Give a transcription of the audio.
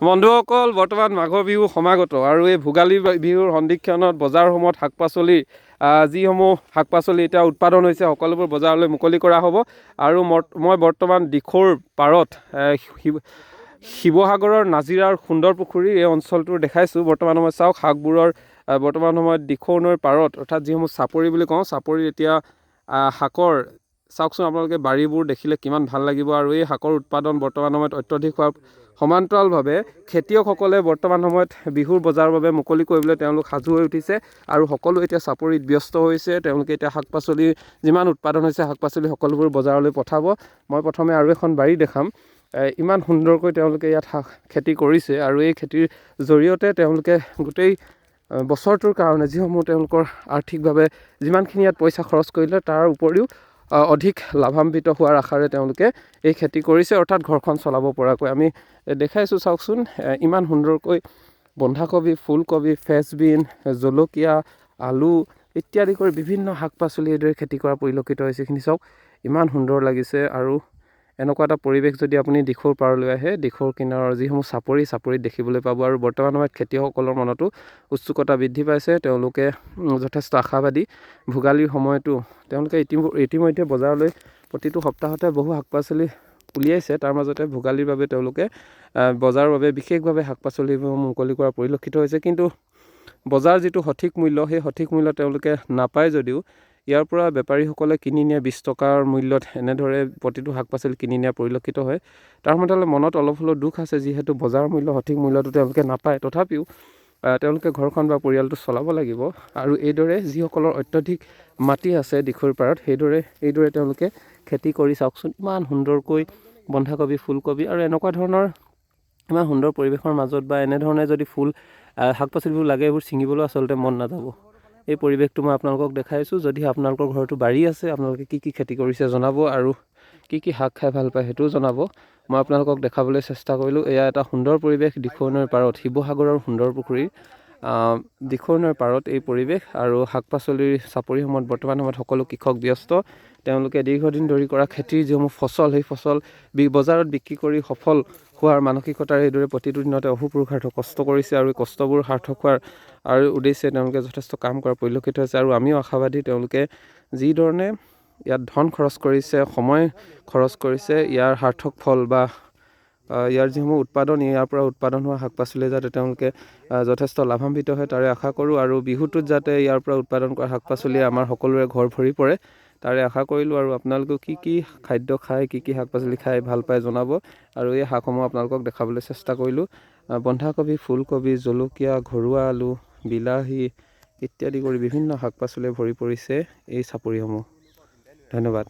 বন্ধুসকল, বৰ্তমান মাঘৰ বিহু সমাগত আৰু এই ভোগালী বিহুৰ সন্ধিক্ষণত বজাৰসমূহত শাক পাচলি যিসমূহ শাক পাচলি এতিয়া উৎপাদন হৈছে সকলোবোৰ বজাৰলৈ মুকলি কৰা হ'ব। আৰু মই বৰ্তমান দিখৌৰ পাৰত শিৱসাগৰৰ নাজিৰাৰ সুন্দৰ পুখুৰী এই অঞ্চলটোৰ দেখাইছোঁ। বৰ্তমান সময়ত চাওক শাকবোৰৰ বৰ্তমান সময়ত দিখৌ নৈৰ পাৰত অৰ্থাৎ যিসমূহ চাপৰি বুলি কওঁ, চাপৰিত এতিয়া শাকৰ চাওকচোন আপোনালোকে বাৰীবোৰ দেখিলে কিমান ভাল লাগিব। আৰু এই শাকৰ উৎপাদন বৰ্তমান সময়ত অত্যধিক হোৱাৰ সমান্তৰালভাৱে খেতিয়কসকলে বৰ্তমান সময়ত বিহুৰ বজাৰৰ বাবে মুকলি কৰিবলৈ তেওঁলোক সাজু হৈ উঠিছে আৰু সকলো এতিয়া চাপৰিত ব্যস্ত হৈছে। তেওঁলোকে এতিয়া শাক পাচলি যিমান উৎপাদন হৈছে শাক পাচলি সকলোবোৰ বজাৰলৈ পঠাব। মই প্ৰথমে আৰু এখন বাৰী দেখাম। ইমান সুন্দৰকৈ তেওঁলোকে ইয়াত খেতি কৰিছে আৰু এই খেতিৰ জৰিয়তে তেওঁলোকে গোটেই বছৰটোৰ কাৰণে যিসমূহ তেওঁলোকৰ আৰ্থিকভাৱে যিমানখিনি ইয়াত পইচা খৰচ কৰিলে তাৰ উপৰিও অধিক লাভান্বিত হোৱাৰ আশাৰে তেওঁলোকে এই খেতি কৰিছে, অৰ্থাৎ ঘৰখন চলাব পৰাকৈ। আমি দেখাইছোঁ চাওকচোন ইমান সুন্দৰকৈ বন্ধাকবি, ফুলকবি, ফ্ৰেঞ্চবিন, জলকীয়া, আলু ইত্যাদি কৰি বিভিন্ন শাক পাচলি এইদৰে খেতি কৰা পৰিলক্ষিত হৈছে। এইখিনি চাওক ইমান সুন্দৰ লাগিছে। আৰু এনেকুৱা এটা পৰিৱেশ যদি আপুনি দিখৌৰ পাৰলৈ আহে, দিখৌৰ কিনাৰৰ যিসমূহ চাপৰিত দেখিবলৈ পাব। আৰু বৰ্তমান সময়ত খেতিয়কসকলৰ মনতো উৎসুকতা বৃদ্ধি পাইছে, তেওঁলোকে যথেষ্ট আশাবাদী। ভোগালীৰ সময়তো তেওঁলোকে ইতিমধ্যে বজাৰলৈ প্ৰতিটো সপ্তাহতে বহু শাক পাচলি উলিয়াইছে। তাৰ মাজতে ভোগালীৰ বাবে তেওঁলোকে বজাৰৰ বাবে বিশেষভাৱে শাক পাচলিবোৰ মুকলি কৰা পৰিলক্ষিত হৈছে। কিন্তু বজাৰ যিটো সঠিক মূল্য, সেই সঠিক মূল্য তেওঁলোকে নাপায় যদিও ইয়াৰ পৰা বেপাৰীসকলে কিনি নিয়ে 20 টকাৰ মূল্যত এনেদৰে প্ৰতিটো শাক পাচলি কিনি নিয়া পৰিলক্ষিত হয়। তাৰ মনত অলপ হ'লেও দুখ আছে, যিহেতু বজাৰ মূল্য সঠিক মূল্যটো তেওঁলোকে নাপায়। তথাপিও তেওঁলোকে ঘৰখন বা পৰিয়ালটো চলাব লাগিব। আৰু এইদৰে যিসকলৰ অত্যধিক মাটি আছে দিখৌৰ পাৰত, এইদৰে তেওঁলোকে খেতি কৰি চাওকচোন ইমান সুন্দৰকৈ বন্ধাকবি, ফুলকবি আৰু এনেকুৱা ধৰণৰ ইমান সুন্দৰ পৰিৱেশৰ মাজত বা এনেধৰণে যদি শাক পাচলিবোৰ লাগে, এইবোৰ ছিঙিবলৈ আচলতে মন নাযাব। এই পৰিৱেশটো মই আপোনালোকক দেখাইছোঁ। যদি আপোনালোকৰ ঘৰতো বাৰী আছে, আপোনালোকে কি খেতি কৰিছে জনাব আৰু কি শাক খাই ভাল পায় সেইটোও জনাব। মই আপোনালোকক দেখাবলৈ চেষ্টা কৰিলোঁ। এয়া এটা সুন্দৰ পৰিৱেশ দিখৌ নৈৰ পাৰত, শিৱসাগৰৰ সুন্দৰ পুখুৰীৰ দিখৌ নৈৰ পাৰত এই পৰিৱেশ। আৰু শাক পাচলিৰ চাপৰিসমূহত বৰ্তমান সময়ত সকলো কৃষক ব্যস্ত। তেওঁলোকে দীৰ্ঘদিন ধৰি কৰা খেতিৰ যিসমূহ ফচল, সেই ফচল বজাৰত বিক্ৰী কৰি সফল হোৱাৰ মানসিকতাৰে এইদৰে প্ৰতিটো দিনতে অহোপুৰুষাৰ্থ কষ্ট কৰিছে। আৰু এই কষ্টবোৰ সাৰ্থক হোৱাৰ আৰু উদ্দেশ্যে তেওঁলোকে যথেষ্ট কাম কৰা পৰিলক্ষিত হৈছে। আৰু আমিও আশাবাদী তেওঁলোকে যিধৰণে ইয়াত ধন খৰচ কৰিছে, সময় খৰচ কৰিছে, ইয়াৰ সাৰ্থক ফল বা ইয়াৰ যিসমূহ উৎপাদন, ইয়াৰ পৰা উৎপাদন হোৱা শাক পাচলি যাতে তেওঁলোকে যথেষ্ট লাভান্বিত হয় তাৰে আশা কৰোঁ। আৰু বিহুটোত যাতে ইয়াৰ পৰা উৎপাদন কৰা শাক পাচলিয়ে আমাৰ সকলোৰে ঘৰ ভৰি পৰে তাৰে আশা কৰিলোঁ। আৰু আপোনালোকেও কি খাদ্য খায়, কি শাক পাচলি খাই ভাল পায় জনাব। আৰু এই শাকসমূহ আপোনালোকক দেখাবলৈ চেষ্টা কৰিলোঁ। বন্ধাকবি, ফুলকবি, জলকীয়া, ঘৰুৱা আলু, বিলাহী ইত্যাদি কৰি বিভিন্ন শাক পাচলিয়ে ভৰি পৰিছে এই চাপৰিসমূহ। ধন্যবাদ।